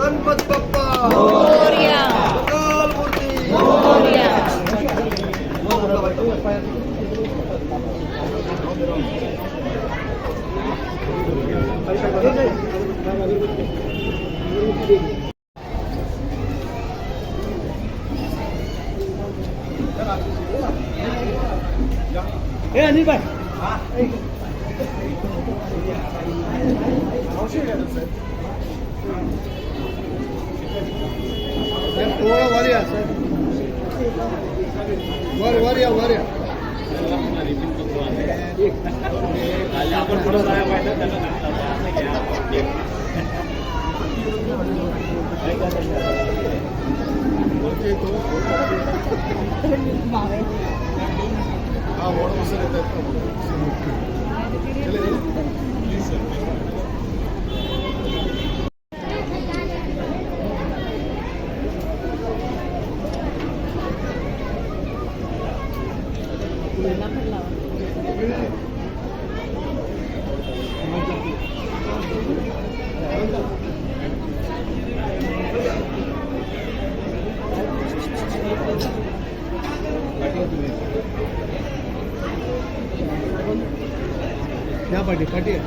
गणपती बाप्पा मोरया. मंगलमूर्ती मोरया. ए अनिल भाई थोड़ा वर या वर या हाँ वोट मसले क्या पार्टी पार्टी है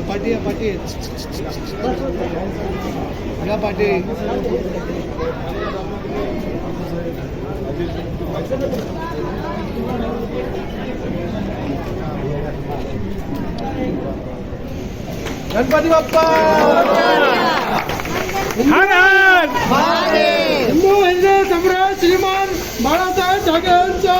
पार्टी है क्या पार्टी गणपती बाप्पा हिंदू हिंदू सम्राट श्रीमान बाळासाहेब ठाकरे यांचा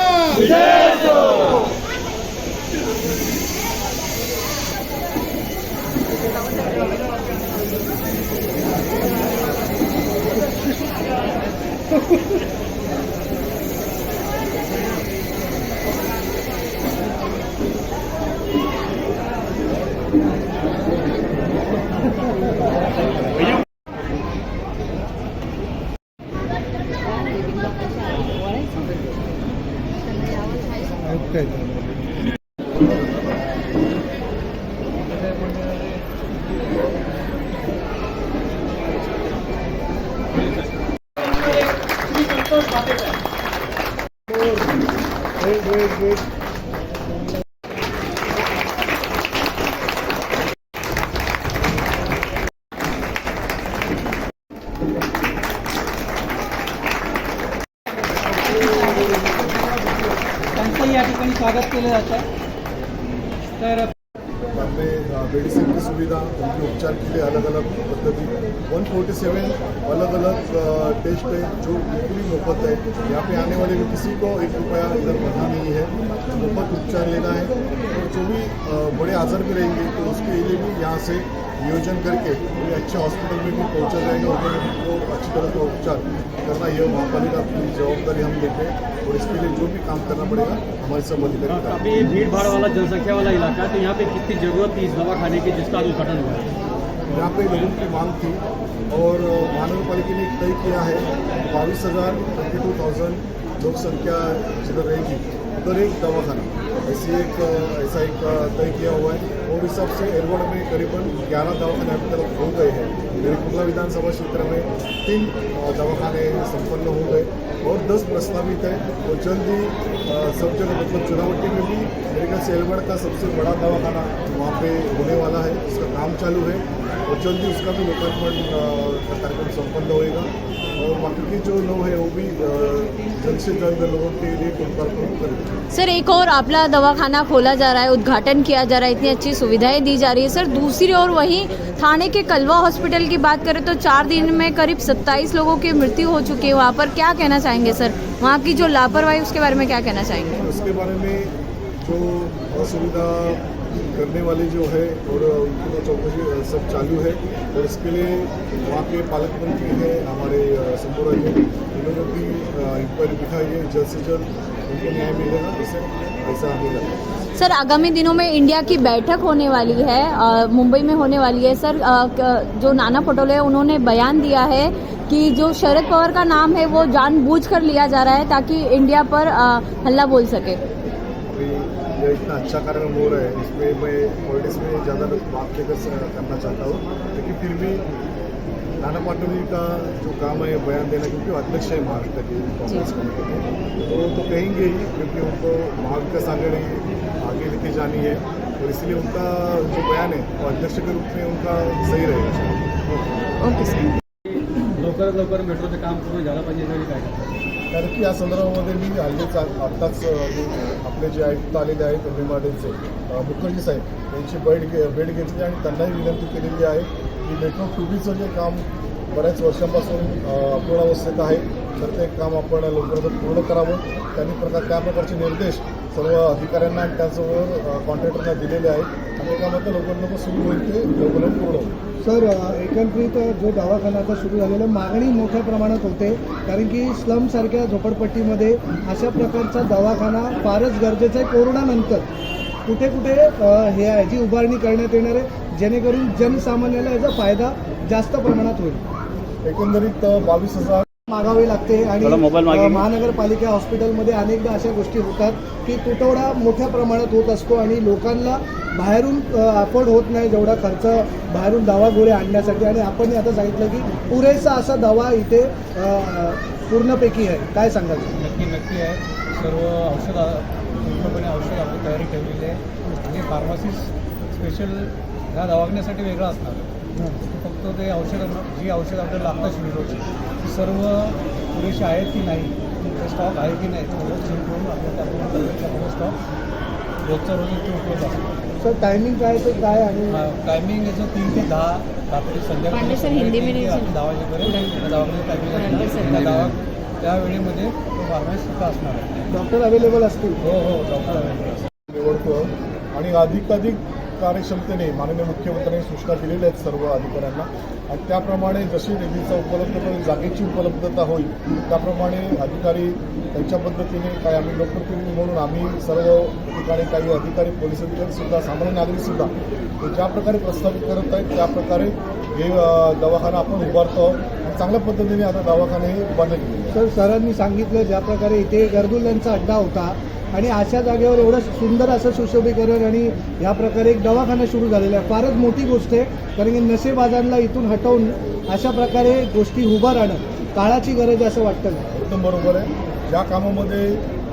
त्यांचं या ठिकाणी स्वागत केलं जातं. तर मेडिसिन की सुविधा उनके उपचार के लिए अलग अलग पद्धति 147 अलग अलग टेस्ट है जो बिल्कुल ही मुफ्त है. यहाँ पे आने वाले किसी को 1 रुपया इधर भरना नहीं है, मुफ्त उपचार लेना है. और जो भी बड़े आजार में रहेंगे तो उसके लिए भी यहाँ से नियोजन करके कोई अच्छे हॉस्पिटल में भी पहुँचा जाएगा, उधर उनको अच्छी तरह का उपचार करना यह महापालिका की जवाबदारी हम लेते हैं. और इसके लिए जो भी काम करना पड़ेगा हमारे सब अधिकारी. काफ़ी भीड़ भाड़ वाला जनसंख्या वाला इलाका है, तो यहाँ पे कितनी ज़रूरत थी इस दवा खाने की जिसका उद्घाटन हुआ है? यहाँ पे लोगों की मांग थी और महानगर पालिका ने तय किया है 22,000 लोक संख्या जिधर रहेगी उधर एक दवाखाना ऐसा एक तय किया हुआ है. और हिसाब से एयरपोर्ट में करीबन 11 दवाखाने अभी तक हो गए हैं. मेरे कुर्ला विधानसभा क्षेत्र में 3 दवाखाने संपन्न हो गए और 10 प्रस्तावित है. और जल्द ही सब जगह मतलब चुनावटी में भी मेरे ख्याल से एयरपोर्ट का सबसे बड़ा दवाखाना वहाँ पे होने वाला है, उसका काम चालू है और जल्दी उसका भी लोकार्पण का कार्यक्रम संपन्न होएगा. और बाकी के जो लोग हैं वो भी जल्द से जल्द लोगों के लिए लोकार्पण करेंगे. सर एक और आपला दवाखाना खोला जा रहा है, उद्घाटन किया जा रहा है, इतनी अच्छी सुविधाएं दी जा रही है. सर दूसरी ओर वहीं थाने के कलवा हॉस्पिटल की बात करें तो 4 दिन में करीब 27 लोगों की मृत्यु हो चुकी है. वहाँ पर क्या कहना चाहेंगे सर, वहाँ की जो लापरवाही उसके बारे में क्या कहना चाहेंगे? उसके बारे में जो असुविधा करने वाले जो है और उनको चौकसी सब चालू है. और इसके लिए वहाँ के पालक मंत्री हैं हमारे संपूर्ण जी, इन्होंने भी इंक्वायरी दिखाई है. जल्द से जल्द उनको न्याय मिलेगा, ऐसा हमें लगता है. सर आगामी दिनों में इंडिया की बैठक होने वाली है, मुंबई में होने वाली है. सर जो नाना पटोले उन्होंने बयान दिया है कि जो शरद पवार का नाम है वो जानबूझकर लिया जा रहा है ताकि इंडिया पर हल्ला बोल सके। अभी ये इतना अच्छा कार्यक्रम हो रहा है, इसमें मैं पॉलिटिक्स में ज़्यादा बात करना चाहता हूँ, लेकिन फिर भी नाना पाटोली का जो काम है बयान देना, क्योंकि वो अध्यक्ष है महाराष्ट्र के कांग्रेस कमेटी के, तो वो तो कहेंगे ही, क्योंकि उनको महाविकास आघाड़ी आगे लेके जानी है, और इसलिए उनका जो बयान है वो अध्यक्ष के रूप में उनका सही रहेगा। Okay sir. लवकरात लवकर मेट्रोचं काम पूर्ण झालं पाहिजे यासाठी काय करतात? कारण की या संदर्भामध्ये मी हल्लीच आत्ताच आपले जे आयुक्त आलेले आहेत तमिळनाडूचे मुखर्जी साहेब यांची भेट घेतली आणि त्यांनाही विनंती केलेली आहे की मेट्रो 2Bचं जे काम बऱ्याच वर्षांपासून अपूर्णावस्थेत आहे, तर ते काम आपण लवकरात पूर्ण करावं. त्या प्रकारचे निर्देश सर्व अधिकाऱ्यांना आणि त्याचबरोबर कॉन्ट्रॅक्टरना दिलेले आहेत आणि ते काम आता लवकर सुरू होईल, ते लवकर पूर्ण होईल. सर, एकंदरीत जो दवाखाना आता सुरू झालेला मागणी मोठ्या प्रमाणात होते, कारण की स्लमसारख्या झोपडपट्टीमध्ये अशा प्रकारचा दवाखाना फारच गरजेचा आहे. कोरोनानंतर कुठे कुठे हे आहे जी उभारणी करण्यात येणार आहे, जेणेकरून जनसामान्याला याचा फायदा जास्त प्रमाणात होईल. एकंदरीत 22,000 मागावे लागते आणि महानगरपालिका हॉस्पिटलमध्ये अनेकदा अशा गोष्टी होतात की तुटवडा मोठ्या प्रमाणात होत असतो आणि लोकांना बाहेरून अफोर्ड होत नाही जेवढा खर्च बाहेरून दवा गोळ्या आणण्यासाठी. आणि आपण आता सांगितलं की पुरेसा असा दवा इथे पूर्णपैकी आहे. काय सांगाल? नक्की आहे. सर्व पूर्णपणे औषध आपली तयारी ठेवलेली आहे आणि फार्मसिस्ट स्पेशल ह्या दवाखान्यासाठी वेगळं असणार. फक्त ते जी औषध आपल्याला लागतात शिबिरोची ती सर्व पुरेशी आहेत की नाही, ते स्टॉक आहे की नाही, सगळं चेक करून आपल्याला स्टॉक रोजचा रोज इथे उपलब्ध असतो. सर, टायमिंग काय ते काय आणि टायमिंग याचं 3 ते 10 रात्री संध्याकाळी 10 वाजेपर्यंत दवाखान्याचं टायमिंग त्या वेळेमध्ये तो फार्मसिस्ट तिथं असणार आहे. डॉक्टर अवेलेबल असतील? हो, डॉक्टर अवेलेबल निवडतो आणि अधिकाधिक कार्यक्षमतेने माननीय मुख्यमंत्र्यांनी सूचना दिलेल्या आहेत सर्व अधिकाऱ्यांना, आणि त्याप्रमाणे जशी निधीचा उपलब्धता, जागेची उपलब्धता होईल त्याप्रमाणे अधिकारी त्यांच्या पद्धतीने काय आम्ही लोकप्रतिनिधी म्हणून आम्ही सर्व ठिकाणी काही अधिकारी, पोलीस अधिकारीसुद्धा, सामान्य नागरिकसुद्धा ज्या प्रकारे प्रस्तावित करत आहेत त्या प्रकारे हे दवाखाना आपण उभारतो आणि चांगल्या पद्धतीने आता दवाखाने उभारले गेले. सर, सरांनी सांगितलं ज्या प्रकारे इथे गर्दुल्यांचा अड्डा होता आणि अशा जागेवर एवढं सुंदर असं सुशोभीकरण आणि या प्रकारे एक दवाखाना सुरू झालेला आहे, फारच मोठी गोष्ट आहे. कारण की नशेबाजांना इथून हटवून अशा प्रकारे गोष्टी उभा राहणं काळाची गरज आहे असं वाटतं ना? एकदम बरोबर आहे. या कामामध्ये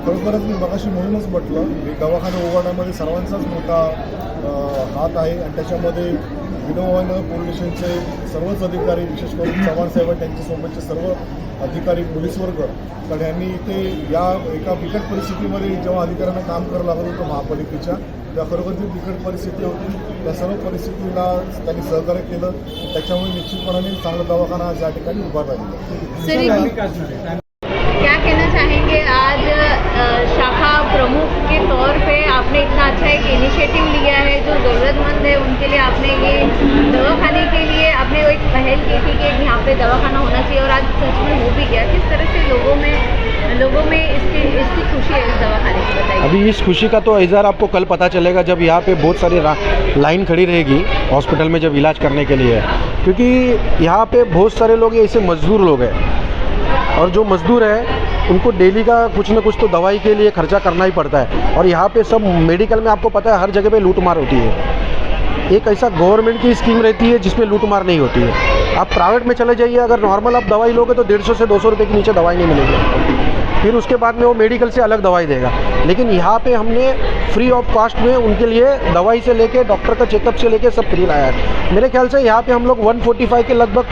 खरोखरच मी मगाशी म्हणूनच म्हटलं की दवाखाना उभारण्यामध्ये सर्वांचाच मोठा हात आहे, आणि त्याच्यामध्ये विनोबानगर पोलीस स्टेशनचे सर्वच अधिकारी, विशेष करून चव्हाण साहेब त्यांच्यासोबतचे सर्व अधिकारी, पोलीस वर्ग, तर यांनी इथे या एका बिकट परिस्थितीमध्ये जेव्हा अधिकाऱ्यांना काम करावं लागत होतं महापालिकेच्या, त्या खरोखर जी बिकट परिस्थिती होती त्या सर्व परिस्थितीला त्यांनी सहकार्य केलं. त्याच्यामुळे निश्चितपणाने चांगला दवाखाना या ठिकाणी उभारला गेला. क्या कहना चाहेंगे? आज शाखा प्रमुख के तौर पे आपने इतना अच्छा एक इनिशिएटिव लिया है, जो ज़रूरतमंद है उनके लिए आपने ये दवाखाने के लिए आपने एक पहल की थी कि यहाँ पे दवाखाना होना चाहिए, और आज सच में हो भी गया. किस तरह से लोगों में इसकी खुशी है इस दवाखाने की, बताइए. अभी इस खुशी का तो इज़हार आपको कल पता चलेगा जब यहाँ पे बहुत सारी लाइन खड़ी रहेगी हॉस्पिटल में जब इलाज करने के लिए, क्योंकि यहाँ पे बहुत सारे लोग ऐसे मजदूर लोग हैं, और जो मजदूर है उनको डेली का कुछ न कुछ तो दवाई के लिए खर्चा करना ही पड़ता है. और यहाँ पे सब मेडिकल में आपको पता है हर जगह पे लूटमार होती है. एक ऐसा गवर्नमेंट की स्कीम रहती है जिसमें लूटमार नहीं होती है. आप प्राइवेट में चले जाइए, अगर नॉर्मल आप दवाई लोगे तो 150 से 200 रुपये के नीचे दवाई नहीं मिलेगी. फिर उसके बाद में वो मेडिकल से अलग दवाई देगा. लेकिन यहाँ पे हमने फ्री ऑफ कॉस्ट में उनके लिए दवाई से लेके डॉक्टर का चेकअप से लेके सब फ्री लाया है. मेरे ख्याल से यहाँ पे हम लोग 145 के लगभग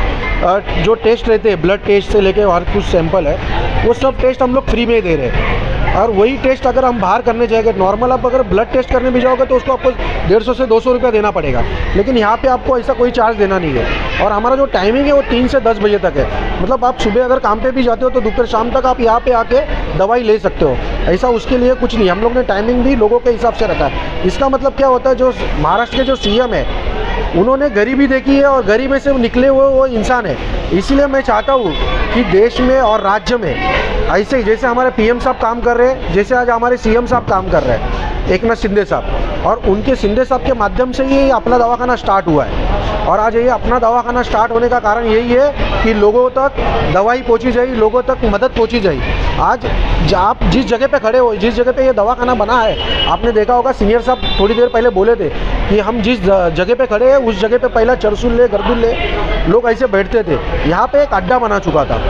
जो टेस्ट रहते हैं, ब्लड टेस्ट से लेके हर कुछ सैंपल है, वो सब टेस्ट हम लोग फ्री में दे रहे हैं. और वही टेस्ट अगर हम बाहर करने जाएंगे, नॉर्मल आप अगर ब्लड टेस्ट करने भी जाओगे तो उसको आपको 150 से 200 रुपया देना पड़ेगा. लेकिन यहाँ पे आपको ऐसा कोई चार्ज देना नहीं है. और हमारा जो टाइमिंग है वो 3 से 10 बजे तक है. मतलब आप सुबह अगर काम पे भी जाते हो तो दोपहर शाम तक आप यहाँ पे आके दवाई ले सकते हो. ऐसा उसके लिए कुछ नहीं, हम लोग ने टाइमिंग भी लोगों के हिसाब से रखा है. इसका मतलब क्या होता है, जो महाराष्ट्र के जो CM है उन्होंने गरीबी देखी है और गरीबी से निकले हुए वो इंसान है. इसलिए मैं चाहता हूँ कि देश में और राज्य में ऐसे जैसे हमारे PM साहब काम कर रहे हैं, जैसे आज हमारे CM साहब काम कर रहे हैं, एकनाथ शिंदे साहब, और उनके शिंदे साहब के माध्यम से ही अपना दवाखाना स्टार्ट हुआ है। और आज ये अपना दवाखाना स्टार्ट होने का कारण यही है कि लोगों तक दवाई पहुंची जाए, लोगों तक मदद पहुंची जाए। आज आप जिस जगह पे खड़े हो, जिस जगह पे ये दवाखाना बना है, आपने देखा होगा सीनियर साहब थोड़ी देर पहले बोले थे कि हम जिस जगह पे खड़े हैं उस जगह पे पहला चरसुल्ले गर्दुल्ले लोग ऐसे बैठते थे। यहाँ पे एक अड्डा बना चुका था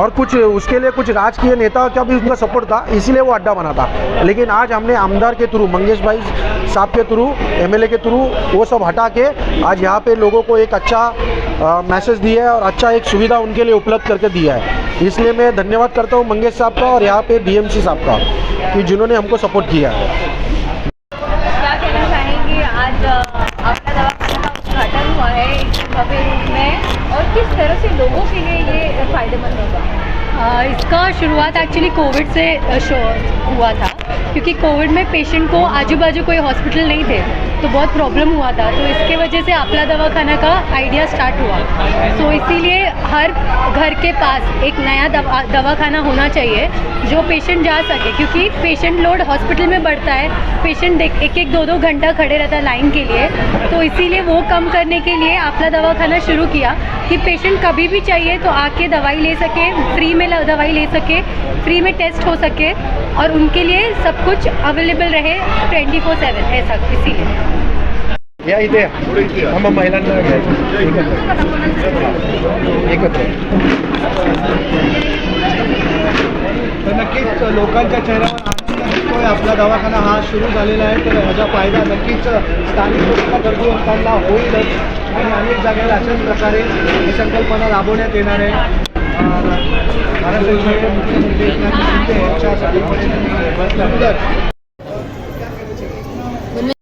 और कुछ उसके लिए कुछ राजकीय नेता का भी उनका सपोर्ट था, इसीलिए वो अड्डा बना था। लेकिन आज हमने आमदार के थ्रू, मंगेश भाई साहब के थ्रू, एमएलए के थ्रू वो सब हटा के आज यहाँ पे लोगों को एक अच्छा मैसेज दिया है और अच्छा एक सुविधा उनके लिए उपलब्ध करके दिया है। इसलिए मैं धन्यवाद करता हूँ मंगेश साहब का और यहाँ पे डीएमसी साहब का कि जिन्होंने हमको सपोर्ट किया है। क्या कहना चाहेंगे, आज अपना दवाखाना का उद्घाटन हुआ है इस भव्य रूप में और किस तरह से लोगों के लिए ये फ़ायदेमंद होगा? इसका शुरुआत एक्चुअली कोविड से हुआ था, क्योंकि कोविड में पेशेंट को आजू बाजू कोई हॉस्पिटल नहीं थे तो बहुत प्रॉब्लम हुआ था। तो इसके वजह से अपना दवाखाना का आइडिया स्टार्ट हुआ। तो इसीलिए हर घर के पास एक नया दवाखाना होना चाहिए जो पेशेंट जा सके, क्योंकि पेशेंट लोड हॉस्पिटल में बढ़ता है। पेशेंट एक एक दो घंटा खड़े रहता है लाइन के लिए, तो इसीलिए वो कम करने के लिए अपना दवाखाना शुरू किया कि पेशेंट कभी भी चाहिए तो आके दवाई ले सके, फ्री में दवाई ले सके, फ्री में टेस्ट हो सके और उनके लिए सब कुछ अवेलेबल रहे 24/7 ऐसा। इसीलिए या इथे हम महिलांना एकत्र तर नक्कीच लोकांच्या चेहऱ्यावर आनंद दिसतोय। आपला दवाखाना हा सुरू झालेला आहे, तर ह्याचा फायदा नक्कीच स्थानिक लोकांना, गरजूवंतांना होईलच आणि अनेक जागेवर अशाच प्रकारे ही संकल्पना राबवण्यात येणार आहे। महाराष्ट्राचे मुख्यमंत्री एकनाथ शिंदे यांच्या संकल्पनेने सुंदर